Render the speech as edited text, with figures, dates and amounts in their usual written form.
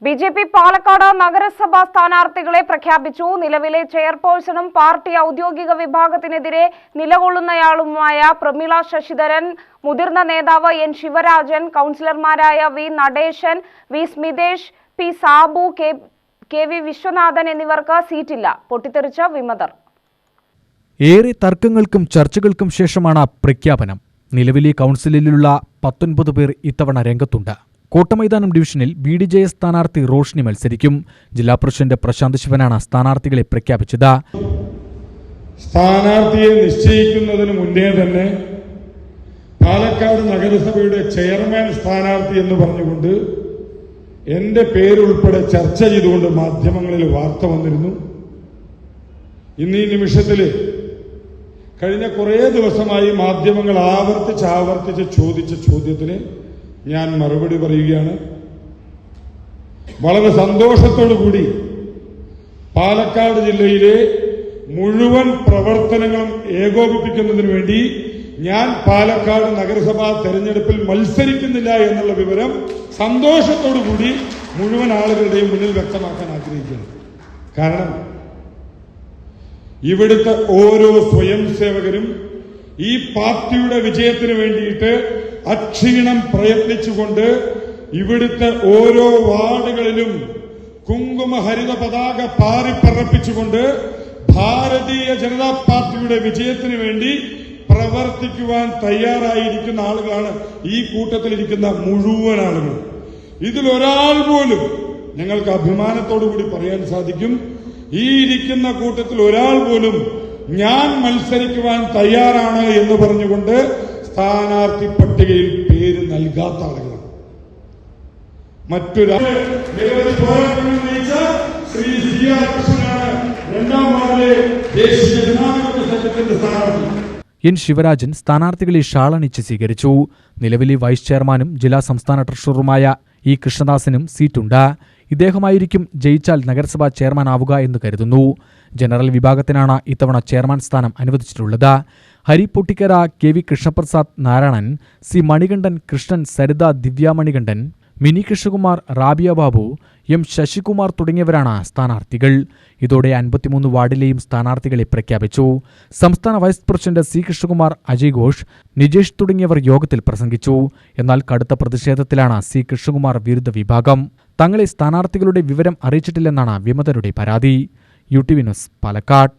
BJP. Palakkad നഗരസഭാ സ്ഥാനാർത്ഥികളെ പ്രഖ്യാപിച്ചു. നിലവിലെ ചെയർപേഴ്സണും പാർട്ടി ഔദ്യോഗിക വിഭാഗത്തിനെതിരെ നിലകൊള്ളുന്നയാളുമായ പ്രമീള ശശിധരൻ, മുതിർന്ന നേതാവ് എൻ ശിവരാജൻ, കൗൺസിലർമാരായ V Natesan, V Smitesh, P Sabu, K V Viswanathan എന്നിവർക്ക് സീറ്റില്ല. പൊട്ടിത്തെറിച്ച വിമതർ. ഏറെ തർക്കങ്ങൾക്കും ചർച്ചകൾക്കും ശേഷമാണ് പ്രഖ്യാപനം. നിലവിലെ കൗൺസിലിലുള്ള 19 പേർ ഇത്തവണ രംഗത്തുണ്ട്. കോട്ടമൈതാനം ഡിവിഷനിൽ BDJS സ്ഥാനാർത്ഥി റോഷ്നി മത്സരിക്കും. ജില്ലാ പ്രസിഡന്റ് പ്രശാന്ത് ശിവനാണ് സ്ഥാനാർത്ഥികളെ പ്രഖ്യാപിച്ചത്. സ്ഥാനാർത്ഥിയെ നിശ്ചയിക്കുന്നതിന് മുന്നേ തന്നെ പാലക്കാട് നഗരസഭയുടെ ചെയർമാൻ സ്ഥാനാർത്ഥി എന്ന് പറഞ്ഞുകൊണ്ട് എന്റെ പേരുൾപ്പെടെ ചർച്ച ചെയ്തുകൊണ്ട് മാധ്യമങ്ങളിൽ വാർത്ത വന്നിരുന്നു. ഇന്ന് ഈ നിമിഷത്തിൽ കഴിഞ്ഞ കുറേ ദിവസമായി മാധ്യമങ്ങൾ ആവർത്തിച്ച് ചോദിച്ച ചോദ്യത്തിന് ഞാൻ മറുപടി പറയുകയാണ്. വളരെ സന്തോഷത്തോടു കൂടി പാലക്കാട് ജില്ലയിലെ മുഴുവൻ പ്രവർത്തനങ്ങളും ഏകോപിപ്പിക്കുന്നതിന് വേണ്ടി ഞാൻ പാലക്കാട് നഗരസഭാ തെരഞ്ഞെടുപ്പിൽ മത്സരിക്കുന്നില്ല എന്നുള്ള വിവരം സന്തോഷത്തോടു കൂടി മുഴുവൻ ആളുകളുടെയും മുന്നിൽ വ്യക്തമാക്കാൻ ആഗ്രഹിക്കുന്നു. കാരണം ഇവിടുത്തെ ഓരോ സ്വയം സേവകരും ഈ പാർട്ടിയുടെ വിജയത്തിന് വേണ്ടിയിട്ട് അക്ഷീണം പ്രയത്നിച്ചുകൊണ്ട് ഇവിടുത്തെ ഓരോ വാർഡുകളിലും കുങ്കുമഹരിത പതാക പാറിപ്പറപ്പിച്ചുകൊണ്ട് ഭാരതീയ ജനതാ പാർട്ടിയുടെ വിജയത്തിന് വേണ്ടി പ്രവർത്തിക്കുവാൻ തയ്യാറായിരിക്കുന്ന ആളുകളാണ് ഈ കൂട്ടത്തിലിരിക്കുന്ന മുഴുവൻ ആളുകൾ. ഇതിലൊരാൾ പോലും ഞങ്ങൾക്ക് അഭിമാനത്തോടു കൂടി പറയാൻ സാധിക്കും, ഈ ഇരിക്കുന്ന കൂട്ടത്തിൽ ഒരാൾ പോലും ഞാൻ മത്സരിക്കുവാൻ തയ്യാറാണ് എന്ന് പറഞ്ഞുകൊണ്ട് സ്ഥാനാർത്ഥി പട്ടികയിൽ പേര് നൽകാത്ത ആളുകളാണ്. മറ്റൊരാൾ നിരവധി പോരാട്ടങ്ങൾ നയിച്ച ശ്രീ CR കൃഷ്ണനാണ് 2ാം വാർഡിലെ ദേശീയ ജനാധിപത്യ സഖ്യത്തിന്റെ സ്ഥാനാർത്ഥി. എൻ ശിവരാജൻ സ്ഥാനാർത്ഥികളെ ഷാളണിച്ച് സ്വീകരിച്ചു. നിലവിലെ വൈസ് ചെയർമാനും ജില്ലാ സംസ്ഥാന ട്രഷററുമായ ഇ കൃഷ്ണദാസിനും സീറ്റുണ്ട്. ഇദ്ദേഹമായിരിക്കും ജയിച്ചാൽ നഗരസഭാ ചെയർമാനാവുക എന്ന് കരുതുന്നു. ജനറൽ വിഭാഗത്തിനാണ് ഇത്തവണ ചെയർമാൻ സ്ഥാനം അനുവദിച്ചിട്ടുള്ളത്. Hari Pottikkara, KV Krishnaprasad Narayanan, C Manikandan, Krishnan, Saritha, Divya Manikandan, Mini Krishnakumar, Rabia Babu, M Sasikumar തുടങ്ങിയവരാണ് സ്ഥാനാർത്ഥികൾ. ഇതോടെ 53 വാർഡിലെയും സ്ഥാനാർത്ഥികളെ പ്രഖ്യാപിച്ചു. സംസ്ഥാന vice president C Krishnakumar, Ajay Ghosh, Nijesh തുടങ്ങിയവർ യോഗത്തിൽ പ്രസംഗിച്ചു. എന്നാൽ കടുത്ത പ്രതിഷേധത്തിലാണ് C കൃഷ്ണകുമാർ വിരുദ്ധ വിഭാഗം. തങ്ങളെ സ്ഥാനാർത്ഥികളുടെ വിവരം അറിയിച്ചിട്ടില്ലെന്നാണ് വിമതരുടെ പരാതി. UTV news, Palakkad.